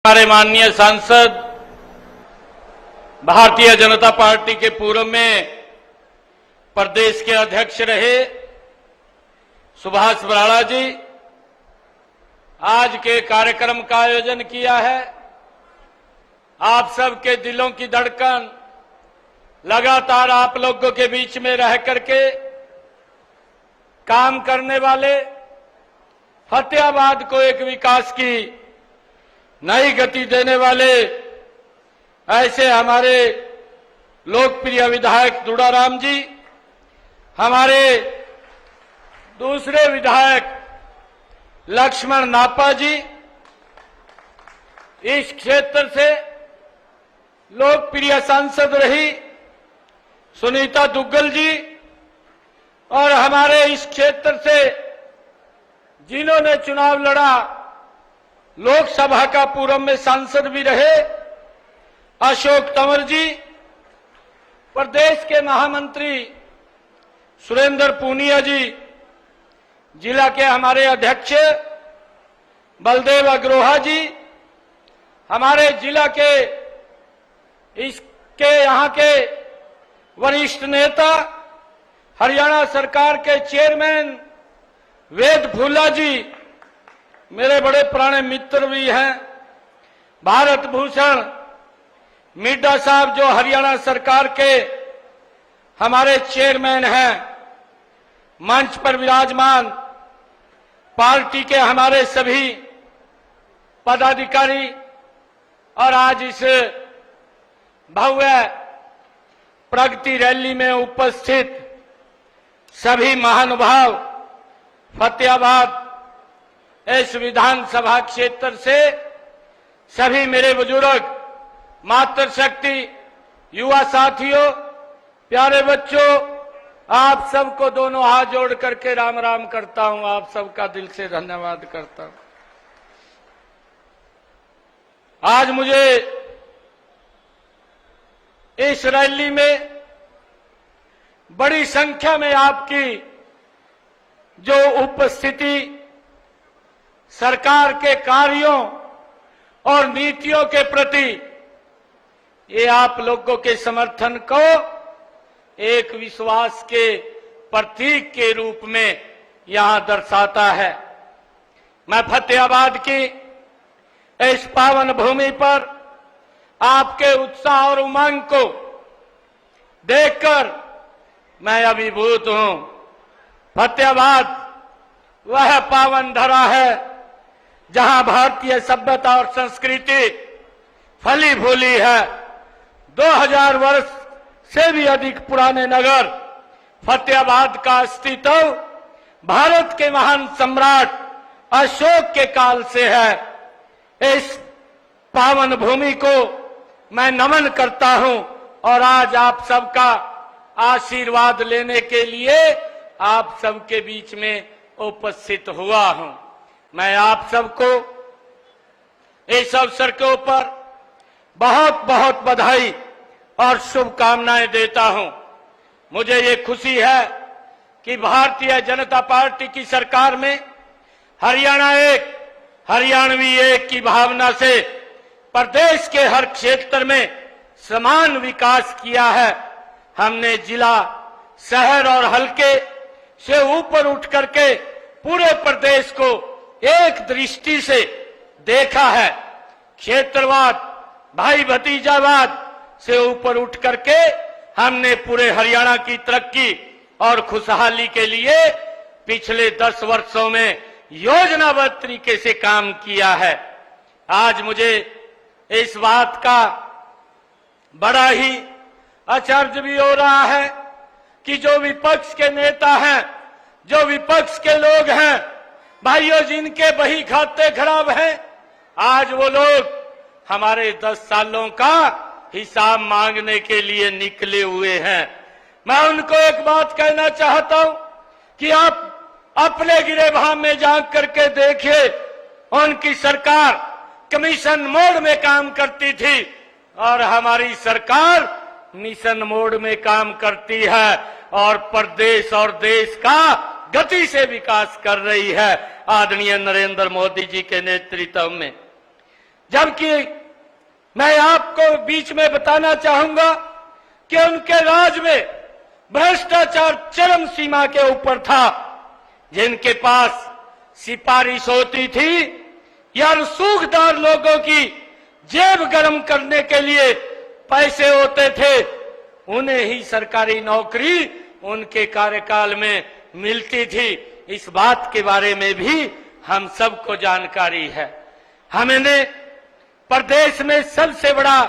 हमारे माननीय सांसद भारतीय जनता पार्टी के पूर्व में प्रदेश के अध्यक्ष रहे सुभाष बराड़ा जी आज के कार्यक्रम का आयोजन किया है। आप सबके दिलों की धड़कन लगातार आप लोगों के बीच में रह करके काम करने वाले, फतेहाबाद को एक विकास की नई गति देने वाले ऐसे हमारे लोकप्रिय विधायक दुड़ाराम जी, हमारे दूसरे विधायक लक्ष्मण नापा जी, इस क्षेत्र से लोकप्रिय सांसद रही सुनीता दुग्गल जी, और हमारे इस क्षेत्र से जिन्होंने चुनाव लड़ा, लोकसभा का पूर्व में सांसद भी रहे अशोक तंवर जी, प्रदेश के महामंत्री सुरेंद्र पूनिया जी, जिला के हमारे अध्यक्ष बलदेव अग्रोहा जी, हमारे जिला के इसके यहाँ के वरिष्ठ नेता हरियाणा सरकार के चेयरमैन वेद फूला जी, मेरे बड़े पुराने मित्र भी हैं, भारत भूषण मिड्डा साहब जो हरियाणा सरकार के हमारे चेयरमैन हैं, मंच पर विराजमान पार्टी के हमारे सभी पदाधिकारी और आज इस भव्य प्रगति रैली में उपस्थित सभी महानुभाव, फतेहाबाद इस विधानसभा क्षेत्र से सभी मेरे बुजुर्ग, मातृशक्ति, युवा साथियों, प्यारे बच्चों, आप सबको दोनों हाथ जोड़ करके राम राम करता हूं। आप सबका दिल से धन्यवाद करता हूं। आज मुझे इस रैली में बड़ी संख्या में आपकी जो उपस्थिति सरकार के कार्यों और नीतियों के प्रति, ये आप लोगों के समर्थन को एक विश्वास के प्रतीक के रूप में यहां दर्शाता है। मैं फतेहाबाद की इस पावन भूमि पर आपके उत्साह और उमंग को देखकर मैं अभिभूत हूं। फतेहाबाद वह पावन धरा है जहां भारतीय सभ्यता और संस्कृति फली फूली है। 2000 वर्ष से भी अधिक पुराने नगर फतेहाबाद का अस्तित्व भारत के महान सम्राट अशोक के काल से है। इस पावन भूमि को मैं नमन करता हूं और आज आप सबका आशीर्वाद लेने के लिए आप सबके बीच में उपस्थित हुआ हूं। मैं आप सबको इस अवसर के ऊपर बहुत बहुत बधाई और शुभकामनाएं देता हूं। मुझे ये खुशी है कि भारतीय जनता पार्टी की सरकार में हरियाणा एक, हरियाणवी एक की भावना से प्रदेश के हर क्षेत्र में समान विकास किया है। हमने जिला, शहर और हल्के से ऊपर उठ करके पूरे प्रदेश को एक दृष्टि से देखा है। क्षेत्रवाद, भाई भतीजावाद से ऊपर उठ करके हमने पूरे हरियाणा की तरक्की और खुशहाली के लिए पिछले 10 वर्षों में योजनाबद्ध तरीके से काम किया है। आज मुझे इस बात का बड़ा ही आश्चर्य भी हो रहा है कि जो विपक्ष के नेता हैं, जो विपक्ष के लोग हैं, भाइयों, जिनके बही खाते खराब हैं, आज वो लोग हमारे 10 सालों का हिसाब मांगने के लिए निकले हुए हैं। मैं उनको एक बात कहना चाहता हूं कि आप अपने गिरेबान में झांक करके देखिए, उनकी सरकार कमीशन मोड में काम करती थी और हमारी सरकार मिशन मोड में काम करती है और प्रदेश और देश का गति से विकास कर रही है आदरणीय नरेंद्र मोदी जी के नेतृत्व में। जबकि मैं आपको बीच में बताना चाहूंगा कि उनके राज में भ्रष्टाचार चरम सीमा के ऊपर था। जिनके पास सिफारिश होती थी या रसूखदार लोगों की जेब गर्म करने के लिए पैसे होते थे, उन्हें ही सरकारी नौकरी उनके कार्यकाल में मिलती थी। इस बात के बारे में भी हम सबको जानकारी है। हमने प्रदेश में सबसे बड़ा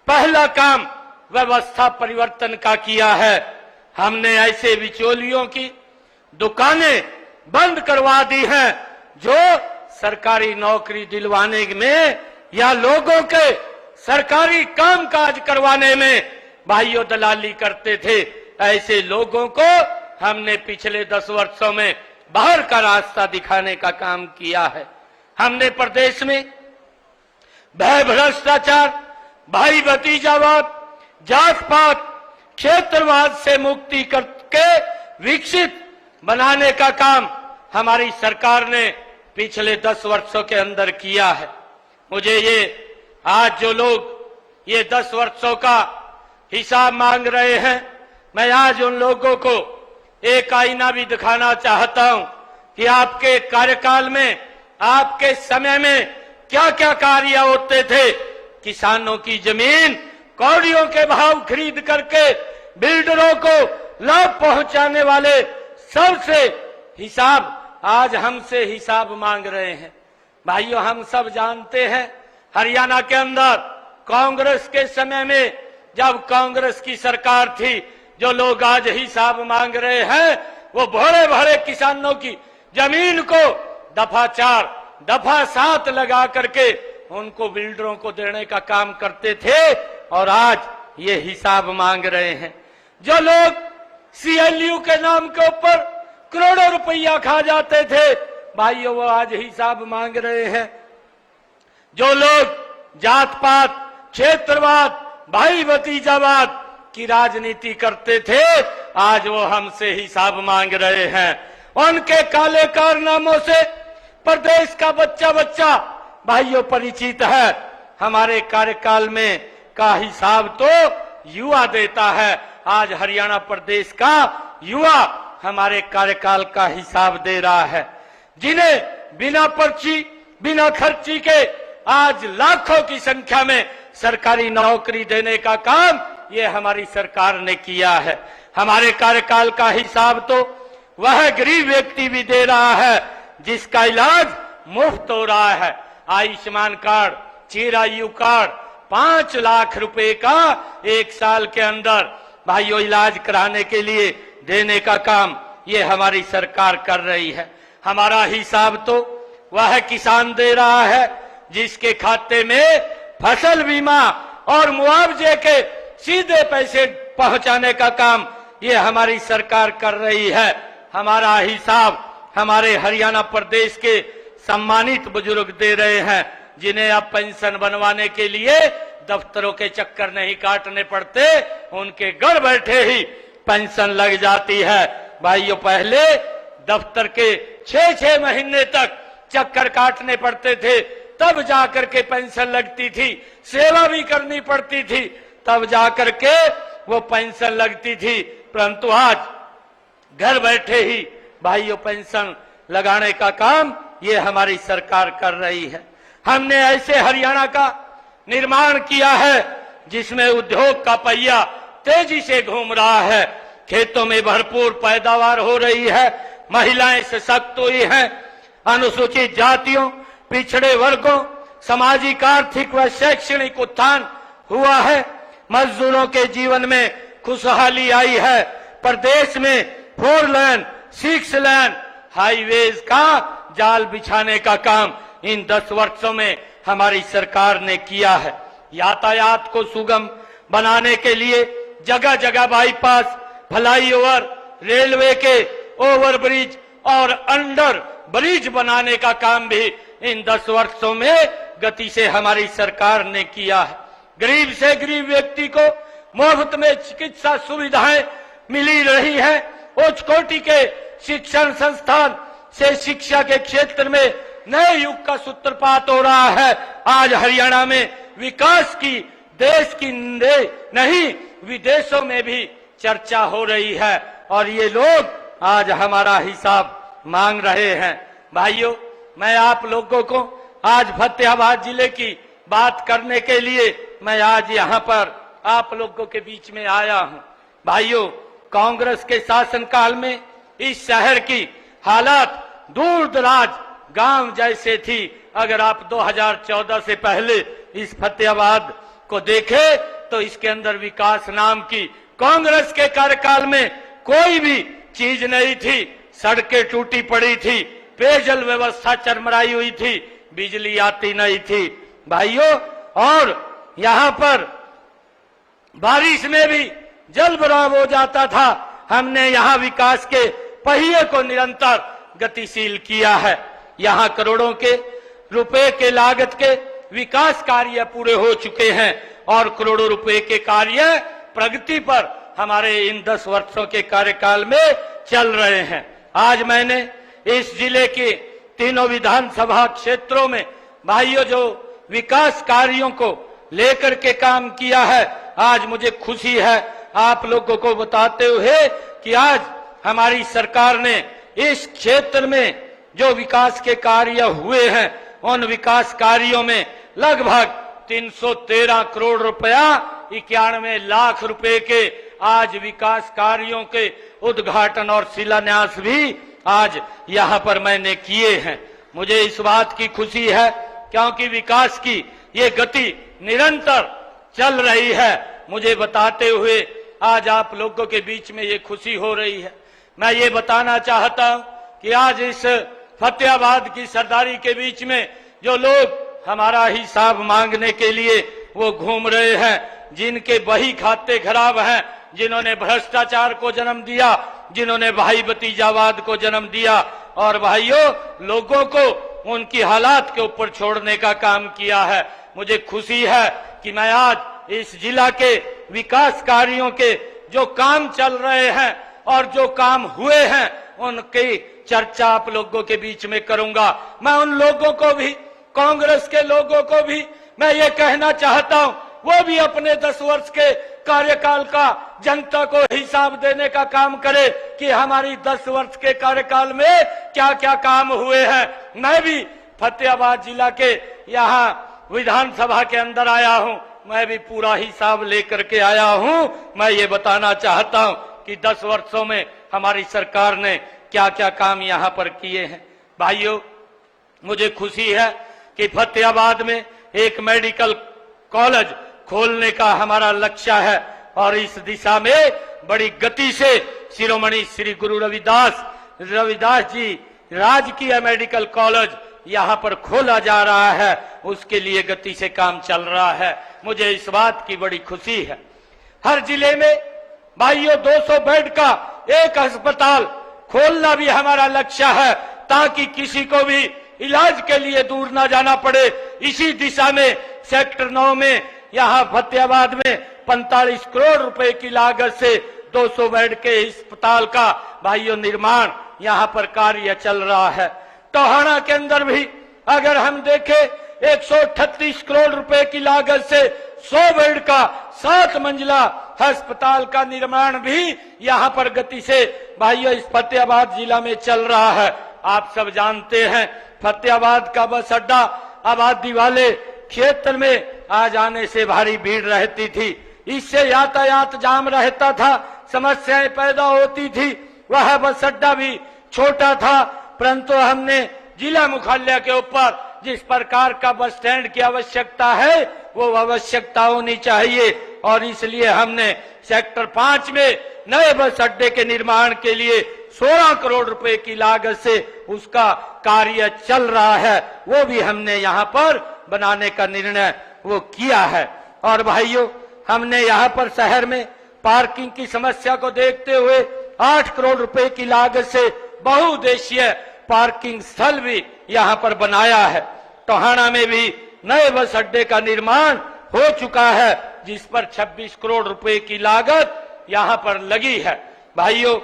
पहला काम व्यवस्था परिवर्तन का किया है। हमने ऐसे बिचौलियों की दुकानें बंद करवा दी हैं जो सरकारी नौकरी दिलवाने में या लोगों के सरकारी कामकाज करवाने में भाइयों दलाली करते थे। ऐसे लोगों को हमने पिछले 10 वर्षों में बाहर का रास्ता दिखाने का काम किया है। हमने प्रदेश में भय भ्रष्टाचार, भाई भतीजावाद, जात पात, क्षेत्रवाद से मुक्ति करके विकसित बनाने का काम हमारी सरकार ने पिछले 10 वर्षों के अंदर किया है। मुझे ये आज जो लोग ये 10 वर्षों का हिसाब मांग रहे हैं, मैं आज उन लोगों को एक आईना भी दिखाना चाहता हूं कि आपके कार्यकाल में, आपके समय में क्या क्या कार्य होते थे। किसानों की जमीन कौड़ियों के भाव खरीद करके बिल्डरों को लाभ पहुंचाने वाले सबसे हिसाब आज हमसे हिसाब मांग रहे हैं। भाइयों, हम सब जानते हैं हरियाणा के अंदर कांग्रेस के समय में, जब कांग्रेस की सरकार थी, जो लोग आज हिसाब मांग रहे हैं वो भोरे भोरे किसानों की जमीन को दफा 4, दफा 7 लगा करके उनको बिल्डरों को देने का काम करते थे और आज ये हिसाब मांग रहे हैं। जो लोग CLU के नाम के ऊपर करोड़ों रुपया खा जाते थे, भाइयों वो आज हिसाब मांग रहे हैं। जो लोग जात पात, क्षेत्रवाद, भाई भतीजावाद की राजनीति करते थे, आज वो हमसे हिसाब मांग रहे हैं। उनके काले कारनामों से प्रदेश का बच्चा बच्चा भाइयों परिचित है। हमारे कार्यकाल में का हिसाब तो युवा देता है। आज हरियाणा प्रदेश का युवा हमारे कार्यकाल का हिसाब दे रहा है। जिन्हें बिना पर्ची, बिना खर्ची के आज लाखों की संख्या में सरकारी नौकरी देने का काम ये हमारी सरकार ने किया है। हमारे कार्यकाल का हिसाब तो वह गरीब व्यक्ति भी दे रहा है जिसका इलाज मुफ्त हो रहा है। आयुष्मान कार्ड, चिरायु कार्ड, 5 लाख रुपए का 1 साल के अंदर भाइयों इलाज कराने के लिए देने का काम ये हमारी सरकार कर रही है। हमारा हिसाब तो वह किसान दे रहा है जिसके खाते में फसल बीमा और मुआवजे के सीधे पैसे पहुंचाने का काम ये हमारी सरकार कर रही है। हमारा हिसाब हमारे हरियाणा प्रदेश के सम्मानित बुजुर्ग दे रहे हैं, जिन्हें अब पेंशन बनवाने के लिए दफ्तरों के चक्कर नहीं काटने पड़ते, उनके घर बैठे ही पेंशन लग जाती है। भाइयों, पहले दफ्तर के 6-6 महीने तक चक्कर काटने पड़ते थे, तब जाकर के पेंशन लगती थी, सेवा भी करनी पड़ती थी, तब जाकर के वो पेंशन लगती थी। परंतु आज घर बैठे ही भाइयों पेंशन लगाने का काम ये हमारी सरकार कर रही है। हमने ऐसे हरियाणा का निर्माण किया है जिसमें उद्योग का पहिया तेजी से घूम रहा है। खेतों में भरपूर पैदावार हो रही है, महिलाएं सशक्त हुई हैं, अनुसूचित जातियों, पिछड़े वर्गों, सामाजिक, आर्थिक व शैक्षणिक उत्थान हुआ है। मजदूरों के जीवन में खुशहाली आई है। प्रदेश में 4 लेन, 6 लेन हाईवेज का जाल बिछाने का काम इन 10 वर्षों में हमारी सरकार ने किया है। यातायात को सुगम बनाने के लिए जगह जगह बाईपास, फ्लाईओवर, रेलवे के ओवरब्रिज और अंडर ब्रिज बनाने का काम भी इन 10 वर्षों में गति से हमारी सरकार ने किया है। गरीब से गरीब व्यक्ति को मुफ्त में चिकित्सा सुविधाएं मिली रही है। उच्च कोटि के शिक्षण संस्थान से शिक्षा के क्षेत्र में नए युग का सूत्रपात हो रहा है। आज हरियाणा में विकास की देश की नहीं विदेशों में भी चर्चा हो रही है और ये लोग आज हमारा हिसाब मांग रहे हैं। भाइयों, मैं आप लोगों को आज फतेहाबाद जिले की बात करने के लिए मैं आज यहाँ पर आप लोगों के बीच में आया हूँ। भाइयों, कांग्रेस के शासनकाल में इस शहर की हालात दूर दराज गांव जैसे थी। अगर आप 2014 से पहले इस फतेहाबाद को देखें तो इसके अंदर विकास नाम की कांग्रेस के कार्यकाल में कोई भी चीज नहीं थी। सड़कें टूटी पड़ी थी, पेयजल व्यवस्था चरमराई हुई थी, बिजली आती नहीं थी भाइयों, और यहाँ पर बारिश में भी जल भराव हो जाता था। हमने यहाँ विकास के पहिए को निरंतर गतिशील किया है। यहाँ करोड़ों के रुपए के लागत के विकास कार्य पूरे हो चुके हैं और करोड़ों रुपए के कार्य प्रगति पर हमारे इन 10 वर्षों के कार्यकाल में चल रहे हैं। आज मैंने इस जिले के तीनों विधानसभा क्षेत्रों में भाइयों जो विकास कार्यों को लेकर के काम किया है, आज मुझे खुशी है आप लोगों को बताते हुए कि आज हमारी सरकार ने इस क्षेत्र में जो विकास के कार्य हुए हैं उन विकास कार्यों में लगभग 313 करोड़ रुपया 91 लाख रुपए के आज विकास कार्यों के उद्घाटन और शिलान्यास भी आज यहाँ पर मैंने किए हैं। मुझे इस बात की खुशी है क्योंकि विकास की ये गति निरंतर चल रही है। मुझे बताते हुए आज आप लोगों के बीच में ये खुशी हो रही है। मैं ये बताना चाहता हूँ कि आज इस फतेहाबाद की सरदारी के बीच में जो लोग हमारा हिसाब मांगने के लिए वो घूम रहे हैं, जिनके बही खाते खराब हैं, जिन्होंने भ्रष्टाचार को जन्म दिया, जिन्होंने भाई भतीजावाद को जन्म दिया और भाइयों लोगों को उनकी हालात के ऊपर छोड़ने का काम किया है। मुझे खुशी है कि मैं आज इस जिला के विकास कार्यों के जो काम चल रहे हैं और जो काम हुए हैं उनकी चर्चा आप लोगों के बीच में करूंगा। मैं उन लोगों को भी, कांग्रेस के लोगों को भी मैं ये कहना चाहता हूं वो भी अपने 10 वर्ष के कार्यकाल का जनता को हिसाब देने का काम करे कि हमारी 10 वर्ष के कार्यकाल में क्या क्या काम हुए हैं। मैं भी फतेहाबाद जिला के यहाँ विधानसभा के अंदर आया हूँ, मैं भी पूरा हिसाब लेकर के आया हूँ। मैं ये बताना चाहता हूँ कि 10 वर्षों में हमारी सरकार ने क्या क्या काम यहाँ पर किए हैं। भाइयों, मुझे खुशी है कि फतेहाबाद में एक मेडिकल कॉलेज खोलने का हमारा लक्ष्य है और इस दिशा में बड़ी गति से शिरोमणि श्री गुरु रविदास जी राजकीय मेडिकल कॉलेज यहाँ पर खोला जा रहा है, उसके लिए गति से काम चल रहा है। मुझे इस बात की बड़ी खुशी है। हर जिले में भाइयों 200 बेड का एक अस्पताल खोलना भी हमारा लक्ष्य है ताकि किसी को भी इलाज के लिए दूर ना जाना पड़े। इसी दिशा में सेक्टर 9 में यहाँ फतेहाबाद में 45 करोड़ रुपए की लागत से 200 बेड के अस्पताल का भाइयों निर्माण यहाँ पर कार्य चल रहा है। टोहाना के अंदर भी अगर हम देखें 138 करोड़ रुपए की लागत से 100 बेड का 7 मंजिला अस्पताल का निर्माण भी यहाँ पर गति से भाइयों इस फतेहाबाद जिला में चल रहा है। आप सब जानते हैं फतेहाबाद का बस अड्डा आबादी वाले क्षेत्र में आ जाने से भारी भीड़ रहती थी, इससे यातायात जाम रहता था, समस्याएं पैदा होती थी। वह बस अड्डा भी छोटा था, परंतु हमने जिला मुख्यालय के ऊपर जिस प्रकार का बस स्टैंड की आवश्यकता है वो आवश्यकता होनी चाहिए और इसलिए हमने सेक्टर 5 में नए बस अड्डे के निर्माण के लिए 16 करोड़ रुपए की लागत से उसका कार्य चल रहा है, वो भी हमने यहाँ पर बनाने का निर्णय वो किया है। और भाइयों, हमने यहाँ पर शहर में पार्किंग की समस्या को देखते हुए 8 करोड़ रुपए की लागत से बहुउद्देशीय पार्किंग स्थल भी यहाँ पर बनाया है। टोहाना में भी नए बस अड्डे का निर्माण हो चुका है जिस पर 26 करोड़ रुपए की लागत यहाँ पर लगी है। भाइयों,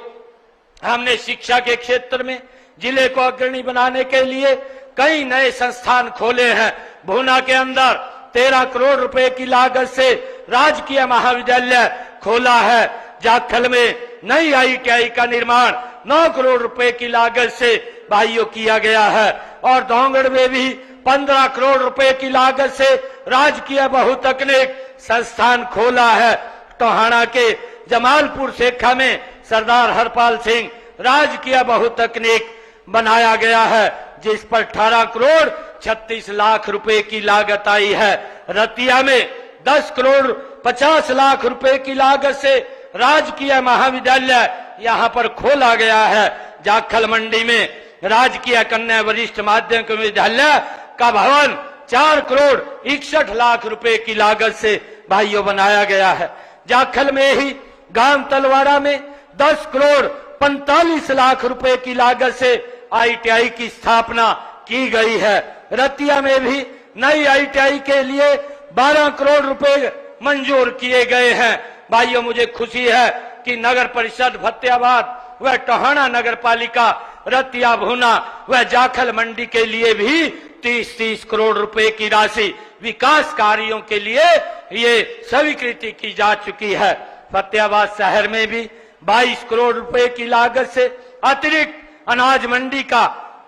हमने शिक्षा के क्षेत्र में जिले को अग्रणी बनाने के लिए कई नए संस्थान खोले हैं। भूना के अंदर 13 करोड़ रुपए की लागत से राजकीय महाविद्यालय खोला है। जाखल में नई ITI का निर्माण 9 करोड़ रुपए की लागत से भाइयों किया गया है। और दोंगड़ में भी 15 करोड़ रुपए की लागत से राजकीय बहुतकनीक संस्थान खोला है। टोहाना के जमालपुर सेखा में सरदार हरपाल सिंह राजकीय बहुतकनीक बनाया गया है, जिस पर 18 करोड़ 36 लाख रुपए की लागत आई है। रतिया में 10 करोड़ 50 लाख रुपए की लागत से राजकीय महाविद्यालय यहाँ पर खोला गया है। जाखल मंडी में राजकीय कन्या वरिष्ठ माध्यमिक विद्यालय का भवन 4 करोड़ 61 लाख रुपए की लागत से भाइयों बनाया गया है। जाखल में ही गांव तलवाड़ा में 10 करोड़ 45 लाख रुपए की लागत से ITI की स्थापना की गई है। रतिया में भी नई ITI के लिए 12 करोड़ रुपए मंजूर किए गए हैं। भाइयों, मुझे खुशी है कि नगर परिषद फतेहाबाद व टोहाना नगर पालिका रतिया भूना व जाखल मंडी के लिए भी 30-30 करोड़ रुपए की राशि विकास कार्यों के लिए ये स्वीकृति की जा चुकी है। फतेहाबाद शहर में भी 22 करोड़ रुपए की लागत से अतिरिक्त अनाज मंडी का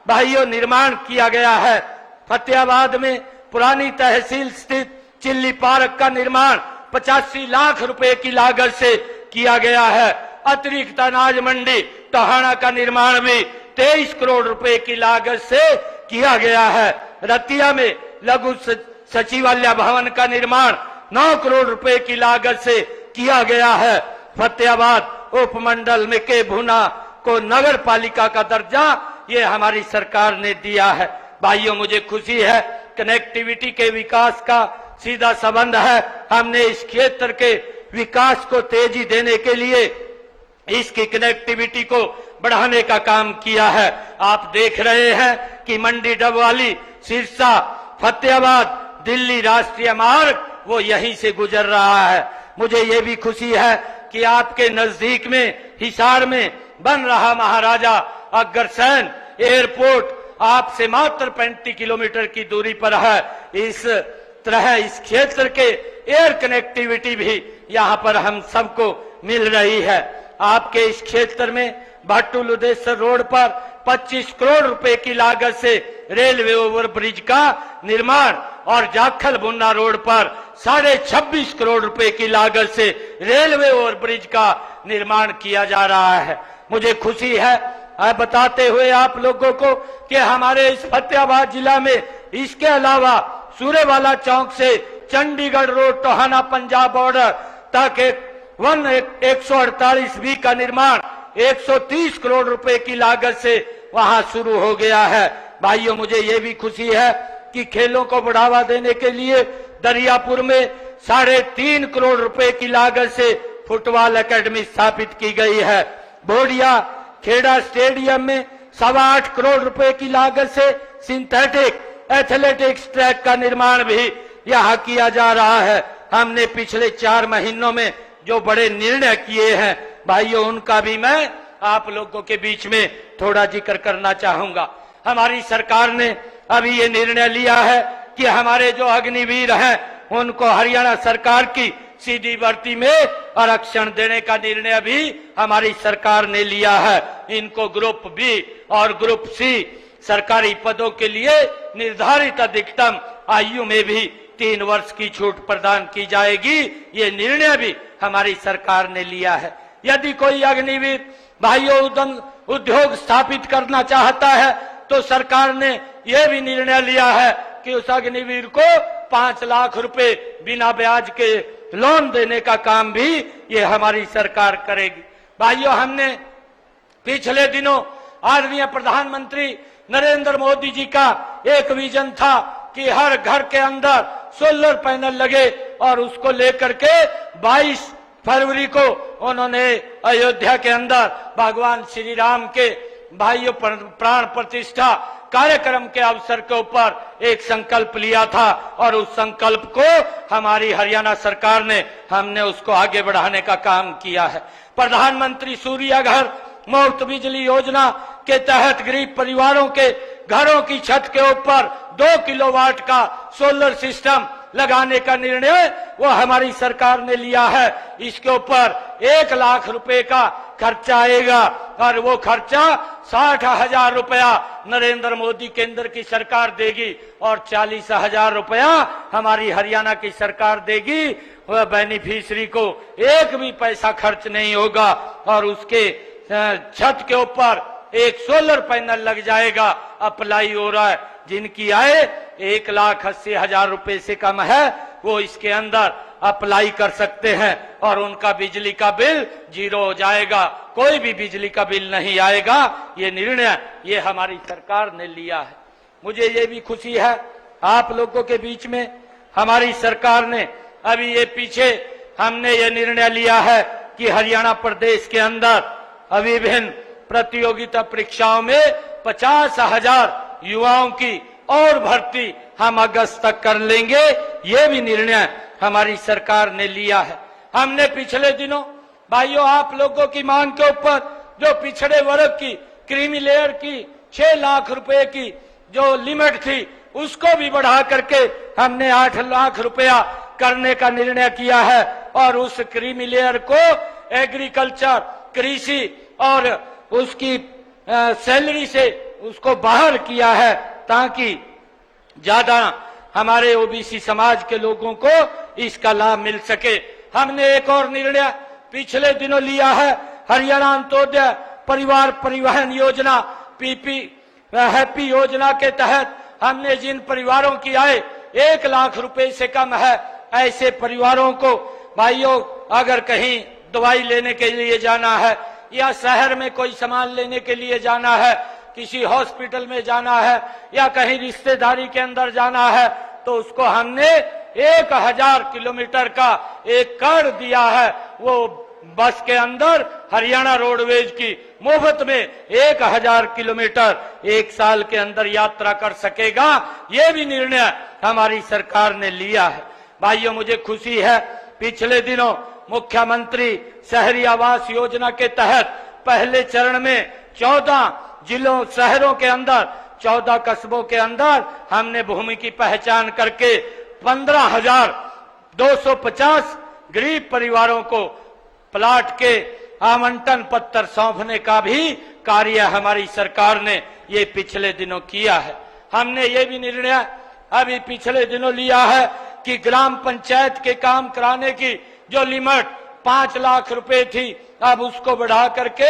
भाइयों निर्माण किया गया है। फतेहाबाद में पुरानी तहसील स्थित चिल्ली पार्क का निर्माण 85 लाख रुपए की लागत से किया गया है। अतिरिक्त अनाज मंडी टोहाना का निर्माण भी 23 करोड़ रुपए की लागत से किया गया है। रतिया में लघु सचिवालय भवन का निर्माण 9 करोड़ रुपए की लागत से किया गया है। फतेहाबाद उपमंडल में के भूना को नगर पालिका का दर्जा ये हमारी सरकार ने दिया है। भाइयों, मुझे खुशी है, कनेक्टिविटी के विकास का सीधा संबंध है। हमने इस क्षेत्र के विकास को तेजी देने के लिए इसकी कनेक्टिविटी को बढ़ाने का काम किया है। आप देख रहे हैं कि मंडी डबवाली सिरसा फतेहाबाद दिल्ली राष्ट्रीय मार्ग वो यहीं से गुजर रहा है। मुझे ये भी खुशी है कि आपके नजदीक में हिसार में बन रहा महाराजा अग्रसेन एयरपोर्ट आपसे मात्र 35 किलोमीटर की दूरी पर है। इस तरह इस क्षेत्र के एयर कनेक्टिविटी भी यहाँ पर हम सबको मिल रही है। आपके इस क्षेत्र में भाटुल उदेश्वर रोड पर 25 करोड़ रुपए की लागत से रेलवे ओवरब्रिज का निर्माण और जाखल बुन्ना रोड पर 26.5 करोड़ रुपए की लागत से रेलवे ओवरब्रिज का निर्माण किया जा रहा है। मुझे खुशी है बताते हुए आप लोगों को कि हमारे इस फतेहाबाद जिला में इसके अलावा सूरेवाला चौक से चंडीगढ़ रोड टोहाना पंजाब बॉर्डर तक 148B का निर्माण 130 करोड़ रुपए की लागत से वहां शुरू हो गया है। भाइयों, मुझे ये भी खुशी है कि खेलों को बढ़ावा देने के लिए दरियापुर में 3.5 करोड़ रुपए की लागत से फुटबॉल एकेडमी स्थापित की गई है। बोडिया खेड़ा स्टेडियम में 8.25 करोड़ रुपए की लागत से सिंथेटिक एथलेटिक्स ट्रैक का निर्माण भी यहाँ किया जा रहा है। हमने पिछले 4 महीनों में जो बड़े निर्णय किए हैं भाइयों, उनका भी मैं आप लोगों के बीच में थोड़ा जिक्र करना चाहूंगा। हमारी सरकार ने अभी ये निर्णय लिया है कि हमारे जो अग्निवीर हैं उनको हरियाणा सरकार की सीधी भर्ती में आरक्षण देने का निर्णय भी हमारी सरकार ने लिया है। इनको ग्रुप बी और ग्रुप सी सरकारी पदों के लिए निर्धारित अधिकतम आयु में भी 3 वर्ष की छूट प्रदान की जाएगी। ये निर्णय भी हमारी सरकार ने लिया है। यदि कोई अग्निवीर भाइयों उद्योग स्थापित करना चाहता है तो सरकार ने यह भी निर्णय लिया है कि उस अग्निवीर को 5 लाख रुपए बिना ब्याज के लोन देने का काम भी ये हमारी सरकार करेगी। भाइयों, हमने पिछले दिनों आदरणीय प्रधानमंत्री नरेंद्र मोदी जी का एक विजन था कि हर घर के अंदर सोलर पैनल लगे और उसको लेकर के 22 फरवरी को उन्होंने अयोध्या के अंदर भगवान श्री राम के भाइयों प्राण प्रतिष्ठा कार्यक्रम के अवसर के ऊपर एक संकल्प लिया था और उस संकल्प को हमारी हरियाणा सरकार ने हमने उसको आगे बढ़ाने का काम किया है। प्रधानमंत्री सूर्य घर मुफ्त बिजली योजना के तहत गरीब परिवारों के घरों की छत के ऊपर 2 किलोवाट का सोलर सिस्टम लगाने का निर्णय वो हमारी सरकार ने लिया है। इसके ऊपर 1 लाख रुपए का खर्चा आएगा और वो खर्चा 60,000 रुपया नरेंद्र मोदी केंद्र की सरकार देगी और 40,000 रुपया हमारी हरियाणा की सरकार देगी। वह बेनिफिशियरी को एक भी पैसा खर्च नहीं होगा और उसके छत के ऊपर एक सोलर पैनल लग जाएगा। अप्लाई हो रहा है, जिनकी आय 1,80,000 रुपए से कम है वो इसके अंदर अप्लाई कर सकते हैं और उनका बिजली का बिल 0 हो जाएगा, कोई भी बिजली का बिल नहीं आएगा। ये निर्णय ये हमारी सरकार ने लिया है। मुझे ये भी खुशी है आप लोगों के बीच में हमारी सरकार ने अभी ये पीछे हमने ये निर्णय लिया है कि हरियाणा प्रदेश के अंदर विभिन्न प्रतियोगिता परीक्षाओं में 50,000 युवाओं की और भर्ती हम अगस्त तक कर लेंगे। ये भी निर्णय हमारी सरकार ने लिया है। हमने पिछले दिनों भाइयों आप लोगों की मांग के ऊपर जो पिछड़े वर्ग की क्रीमी लेयर की 6 लाख रुपए की जो लिमिट थी उसको भी बढ़ा करके हमने 8 लाख रुपया करने का निर्णय किया है और उस क्रीमी लेयर को एग्रीकल्चर कृषि और उसकी सैलरी से उसको बाहर किया है ताकि ज्यादा हमारे ओबीसी समाज के लोगों को इसका लाभ मिल सके। हमने एक और निर्णय पिछले दिनों लिया है, हरियाणा अंत्योदय परिवार परिवहन योजना पीपी हैप्पी योजना के तहत हमने जिन परिवारों की आय 1 लाख रुपए से कम है ऐसे परिवारों को भाइयों अगर कहीं दवाई लेने के लिए जाना है या शहर में कोई सामान लेने के लिए जाना है, किसी हॉस्पिटल में जाना है या कहीं रिश्तेदारी के अंदर जाना है तो उसको हमने 1000 किलोमीटर का एक कार्ड दिया है। वो बस के अंदर हरियाणा रोडवेज की मुफ्त में 1000 किलोमीटर 1 साल के अंदर यात्रा कर सकेगा। ये भी निर्णय हमारी सरकार ने लिया है। भाइयों मुझे खुशी है पिछले दिनों मुख्यमंत्री शहरी आवास योजना के तहत पहले चरण में 14 जिलों शहरों के अंदर 14 कस्बों के अंदर हमने भूमि की पहचान करके 15,250 गरीब परिवारों को प्लाट के आवंटन पत्र सौंपने का भी कार्य हमारी सरकार ने ये पिछले दिनों किया है। हमने ये भी निर्णय अभी पिछले दिनों लिया है कि ग्राम पंचायत के काम कराने की जो लिमिट 5 लाख रुपए थी अब उसको बढ़ा करके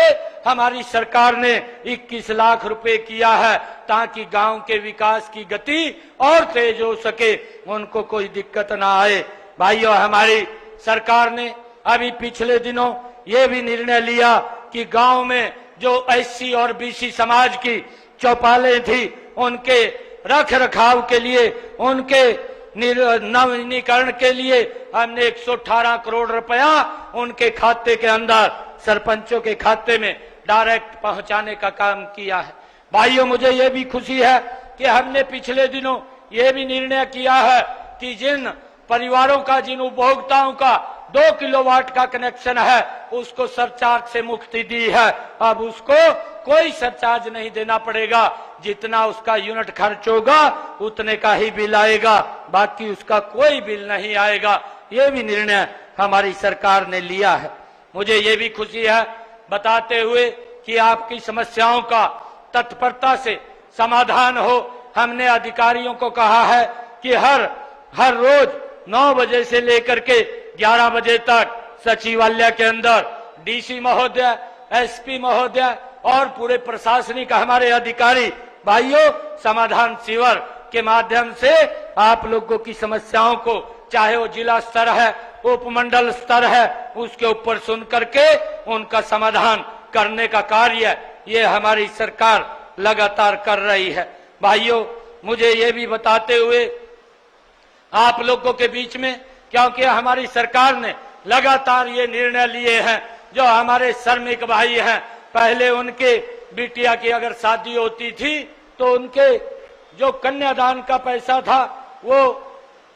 हमारी सरकार ने 21 लाख रुपए किया है ताकि गांव के विकास की गति और तेज हो सके, उनको कोई दिक्कत ना आए। भाइयों हमारी सरकार ने अभी पिछले दिनों ये भी निर्णय लिया कि गांव में जो एससी और बीसी समाज की चौपालें थी उनके रख रखाव के लिए उनके नवीनीकरण के लिए हमने 118 करोड़ रुपया उनके खाते के अंदर सरपंचों के खाते में डायरेक्ट पहुंचाने का काम किया है। भाइयों मुझे ये भी खुशी है कि हमने पिछले दिनों ये भी निर्णय किया है कि जिन परिवारों का जिन उपभोक्ताओं का 2 किलोवाट का कनेक्शन है उसको सरचार्ज से मुक्ति दी है। अब उसको कोई सरचार्ज नहीं देना पड़ेगा, जितना उसका यूनिट खर्च होगा उतने का ही बिल आएगा, बाकी उसका कोई बिल नहीं आएगा। ये भी निर्णय हमारी सरकार ने लिया है। मुझे ये भी खुशी है बताते हुए कि आपकी समस्याओं का तत्परता से समाधान हो। हमने अधिकारियों को कहा है कि हर रोज 9 बजे से लेकर के 11 बजे तक सचिवालय के अंदर डीसी महोदय, एसपी महोदय और पूरे प्रशासनिक हमारे अधिकारी भाइयों समाधान शिविर के माध्यम से आप लोगों की समस्याओं को चाहे वो जिला स्तर है उपमंडल स्तर है उसके ऊपर सुन करके उनका समाधान करने का कार्य ये हमारी सरकार लगातार कर रही है। भाइयों मुझे ये भी बताते हुए आप लोगों के बीच में, क्योंकि हमारी सरकार ने लगातार ये निर्णय लिए हैं, जो हमारे श्रमिक भाई हैं पहले उनके बिटिया की अगर शादी होती थी तो उनके जो कन्यादान का पैसा था वो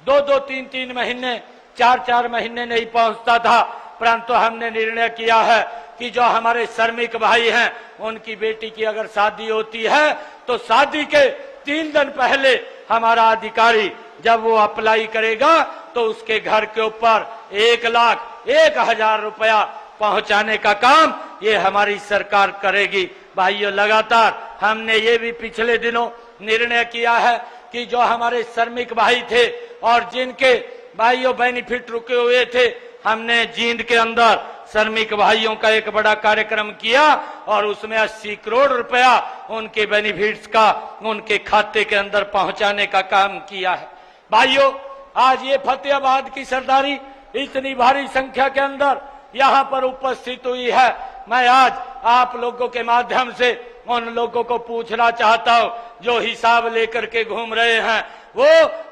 2-2, 3-3 महीने 4-4 महीने नहीं पहुंचता था, परंतु हमने निर्णय किया है कि जो हमारे श्रमिक भाई हैं उनकी बेटी की अगर शादी होती है तो शादी के 3 दिन पहले हमारा अधिकारी जब वो अप्लाई करेगा तो उसके घर के ऊपर 1,01,000 रुपया पहुंचाने का काम ये हमारी सरकार करेगी। भाइयों, लगातार हमने ये भी पिछले दिनों निर्णय किया है कि जो हमारे श्रमिक भाई थे और जिनके भाइयों बेनिफिट रुके हुए थे, हमने जींद के अंदर श्रमिक भाइयों का एक बड़ा कार्यक्रम किया और उसमें 80 करोड़ रुपया उनके बेनिफिट्स का उनके खाते के अंदर पहुंचाने का काम किया है। भाइयों, आज ये फतेहाबाद की सरदारी इतनी भारी संख्या के अंदर यहाँ पर उपस्थित हुई है। मैं आज आप लोगों के माध्यम से उन लोगों को पूछना चाहता हूँ जो हिसाब लेकर के घूम रहे हैं, वो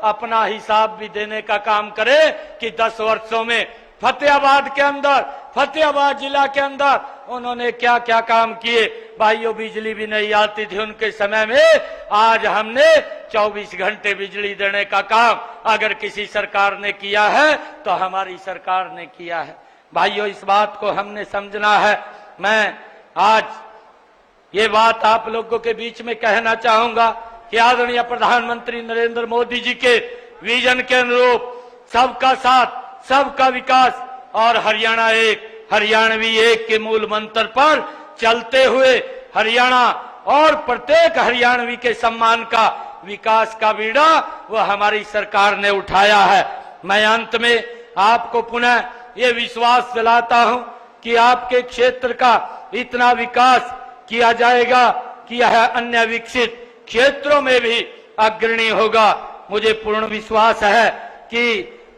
अपना हिसाब भी देने का काम करे कि 10 वर्षों में फतेहाबाद के अंदर, फतेहाबाद जिला के अंदर उन्होंने क्या क्या काम किए। भाइयों, बिजली भी नहीं आती थी उनके समय में, आज हमने 24 घंटे बिजली देने का काम अगर किसी सरकार ने किया है तो हमारी सरकार ने किया है। भाइयों, इस बात को हमने समझना है। मैं आज ये बात आप लोगों के बीच में कहना चाहूंगा कि आदरणीय प्रधानमंत्री नरेंद्र मोदी जी के विजन के अनुरूप सबका साथ, सबका विकास और हरियाणा एक, हरियाणवी एक के मूल मंत्र पर चलते हुए हरियाणा और प्रत्येक हरियाणवी के सम्मान का, विकास का बीड़ा वो हमारी सरकार ने उठाया है। मैं अंत में आपको पुनः ये विश्वास दिलाता हूं कि आपके क्षेत्र का इतना विकास किया जाएगा कि यह अन्य विकसित क्षेत्रों में भी अग्रणी होगा। मुझे पूर्ण विश्वास है कि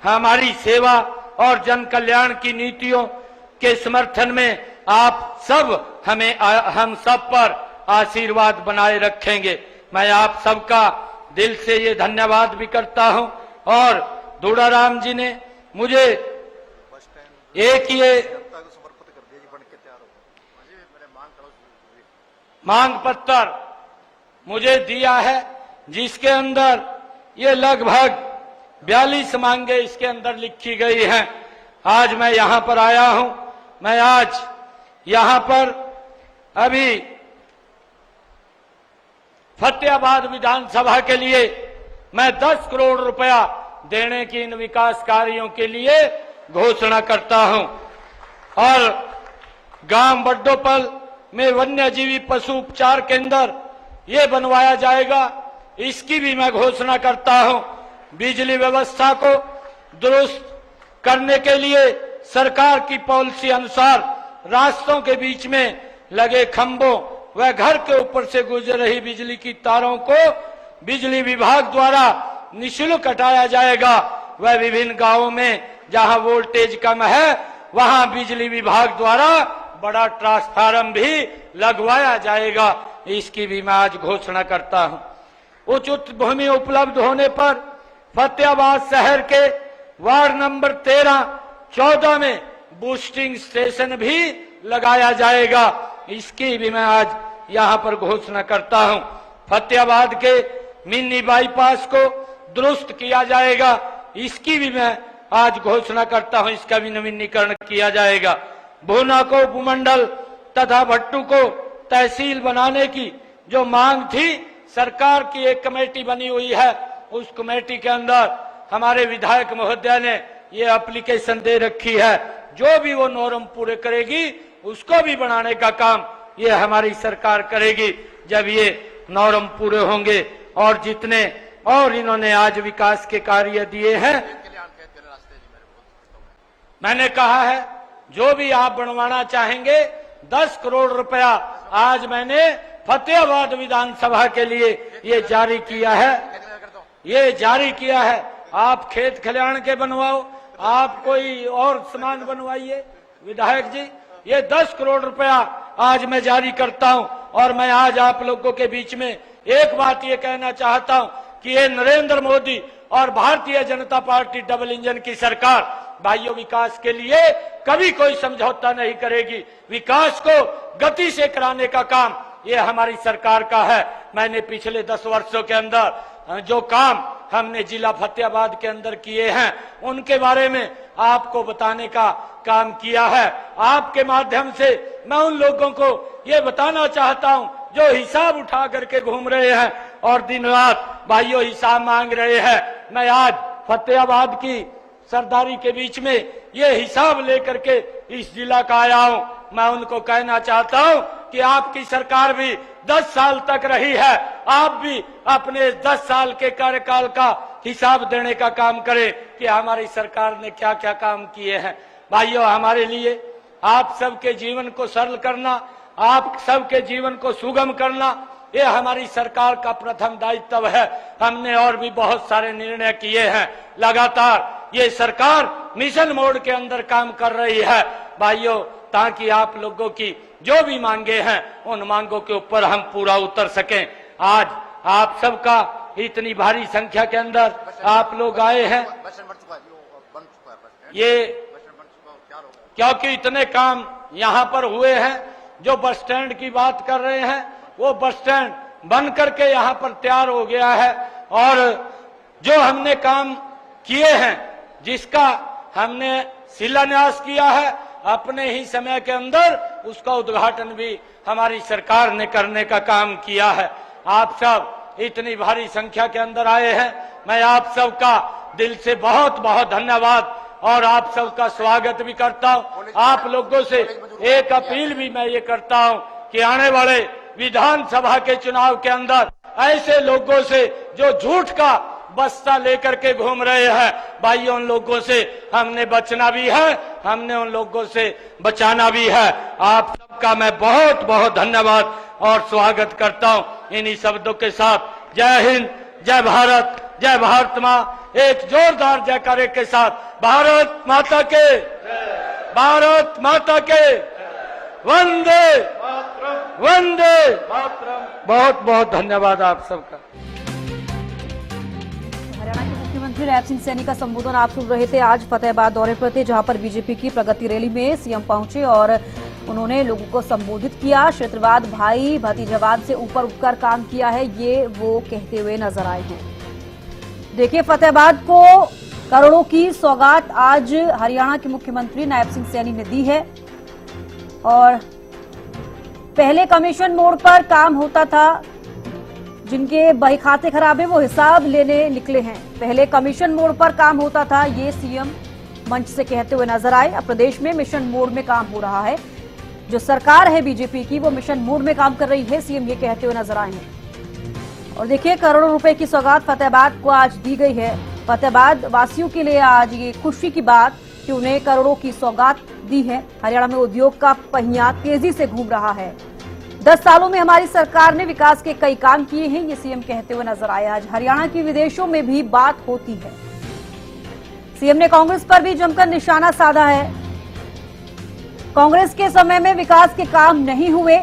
हमारी सेवा और जन कल्याण की नीतियों के समर्थन में आप सब हम सब पर आशीर्वाद बनाए रखेंगे। मैं आप सबका दिल से ये धन्यवाद भी करता हूं और दूड़ाराम जी ने मुझे एक ये मांग पत्र मुझे दिया है जिसके अंदर ये लगभग 42 मांगे इसके अंदर लिखी गई हैं। आज मैं यहां पर आया हूं। मैं आज यहां पर अभी फतेहाबाद विधानसभा के लिए मैं 10 करोड़ रुपया देने की इन विकास कार्यों के लिए घोषणा करता हूं और गांव बड्डोपल में वन्यजीवी पशु उपचार केंद्र ये बनवाया जाएगा, इसकी भी मैं घोषणा करता हूं। बिजली व्यवस्था को दुरुस्त करने के लिए सरकार की पॉलिसी अनुसार रास्तों के बीच में लगे खंभों व घर के ऊपर से गुजर रही बिजली की तारों को बिजली विभाग द्वारा निःशुल्क हटाया जाएगा। वह विभिन्न गांवों में जहां वोल्टेज कम है वहां बिजली विभाग द्वारा बड़ा ट्रांसफार्मर भी लगवाया जाएगा, इसकी भी मैं आज घोषणा करता हूं। उचित भूमि उपलब्ध होने पर फतेहाबाद शहर के वार्ड नंबर 13, 14 में बूस्टिंग स्टेशन भी लगाया जाएगा, इसकी भी मैं आज यहां पर घोषणा करता हूं। फतेहाबाद के मिनी बाईपास को दुरुस्त किया जाएगा, इसकी भी मैं आज घोषणा करता हूं, इसका भी नवीनीकरण किया जाएगा। भूना को उपमंडल तथा भट्टू को तहसील बनाने की जो मांग थी, सरकार की एक कमेटी बनी हुई है, उस कमेटी के अंदर हमारे विधायक महोदय ने ये एप्लीकेशन दे रखी है। जो भी वो नॉर्म पूरे करेगी उसको भी बनाने का काम ये हमारी सरकार करेगी जब ये नॉर्म पूरे होंगे। और जितने और इन्होंने आज विकास के कार्य दिए हैं, मैंने कहा है जो भी आप बनवाना चाहेंगे 10 करोड़ रुपया आज मैंने फतेहाबाद विधानसभा के लिए ये जारी किया है। आप खेत खलिहान के बनवाओ, आप कोई और सामान बनवाइए। विधायक जी, ये 10 करोड़ रुपया आज मैं जारी करता हूं और मैं आज आप लोगों के बीच में एक बात ये कहना चाहता हूं कि ये नरेंद्र मोदी और Bharatiya Janata party double engine की सरकार भाइयों विकास के लिए कभी कोई समझौता नहीं करेगी। विकास को गति से कराने का काम ये हमारी सरकार का है। मैंने पिछले 10 वर्षों के अंदर जो काम हमने जिला फतेहाबाद के अंदर किए हैं उनके बारे में आपको बताने का काम किया है। आपके माध्यम से मैं उन लोगों को ये बताना चाहता हूं जो हिसाब उठा करके घूम रहे हैं और दिन रात भाइयों हिसाब मांग रहे हैं। मैं आज फतेहाबाद की सरदारी के बीच में ये हिसाब लेकर के इस जिला का आया हूं। मैं उनको कहना चाहता हूं कि आपकी सरकार भी 10 साल तक रही है, आप भी अपने 10 साल के कार्यकाल का हिसाब देने का काम करें कि हमारी सरकार ने क्या क्या काम किए हैं। भाइयों, हमारे लिए आप सबके जीवन को सरल करना, आप सबके जीवन को सुगम करना, ये हमारी सरकार का प्रथम दायित्व है। हमने और भी बहुत सारे निर्णय किए हैं। लगातार ये सरकार मिशन मोड के अंदर काम कर रही है भाइयों, ताकि आप लोगों की जो भी मांगे हैं उन मांगों के ऊपर हम पूरा उतर सकें। आज आप सबका इतनी भारी संख्या के अंदर आप लोग आए हैं, ये क्योंकि इतने काम यहाँ पर हुए हैं। जो बस स्टैंड की बात कर रहे हैं वो बस स्टैंड बन करके यहाँ पर तैयार हो गया है, और जो हमने काम किए हैं, जिसका हमने शिलान्यास किया है, अपने ही समय के अंदर उसका उद्घाटन भी हमारी सरकार ने करने का काम किया है। आप सब इतनी भारी संख्या के अंदर आए हैं, मैं आप सबका दिल से बहुत बहुत धन्यवाद और आप सबका स्वागत भी करता हूं। आप लोगों से एक अपील भी मैं ये करता हूं कि आने वाले विधानसभा के चुनाव के अंदर ऐसे लोगों से जो झूठ का बस्ता लेकर के घूम रहे हैं, भाइयों, उन लोगों से हमने बचना भी है, हमने उन लोगों से बचाना भी है। आप सबका मैं बहुत बहुत धन्यवाद और स्वागत करता हूं। इन्हीं शब्दों के साथ जय हिंद, जय भारत, जय भारत माँ, एक जोरदार जयकारे के साथ भारत माता के, भारत माता के, वंदे वंदे। बहुत बहुत धन्यवाद आप सबका। हरियाणा के मुख्यमंत्री नायब सिंह सैनी का संबोधन आप सुन रहे थे। आज फतेहाबाद दौरे पर थे, जहां पर बीजेपी की प्रगति रैली में सीएम पहुंचे और उन्होंने लोगों को संबोधित किया। क्षेत्रवाद भाई भतीजावाद से ऊपर उठकर काम किया है, ये वो कहते हुए नजर आए हैं। देखिए, फतेहाबाद को करोड़ों की सौगात आज हरियाणा के मुख्यमंत्री नायब सिंह सैनी ने दी है। और पहले कमीशन मोड पर काम होता था, जिनके बही खाते खराब है वो हिसाब लेने निकले हैं। पहले कमीशन मोड पर काम होता था, ये सीएम मंच से कहते हुए नजर आए। अब प्रदेश में मिशन मोड में काम हो रहा है। जो सरकार है बीजेपी की, वो मिशन मोड में काम कर रही है, सीएम ये कहते हुए नजर आए हैं। और देखिए, करोड़ों रुपए की सौगात फतेहाबाद को आज दी गई है। फतेहाबाद वासियों के लिए आज ये खुशी की बात कि उन्हें करोड़ों की सौगात दी है। हरियाणा में उद्योग का पहिया तेजी से घूम रहा है। 10 सालों में हमारी सरकार ने विकास के कई काम किए हैं, ये सीएम कहते हुए नजर आए। आज हरियाणा की विदेशों में भी बात होती है। सीएम ने कांग्रेस पर भी जमकर निशाना साधा है। कांग्रेस के समय में विकास के काम नहीं हुए,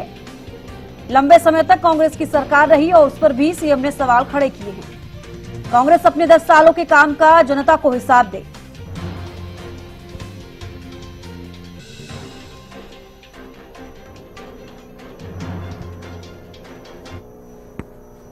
लंबे समय तक कांग्रेस की सरकार रही और उस पर भी सीएम ने सवाल खड़े किए हैं। कांग्रेस अपने 10 सालों के काम का जनता को हिसाब दे।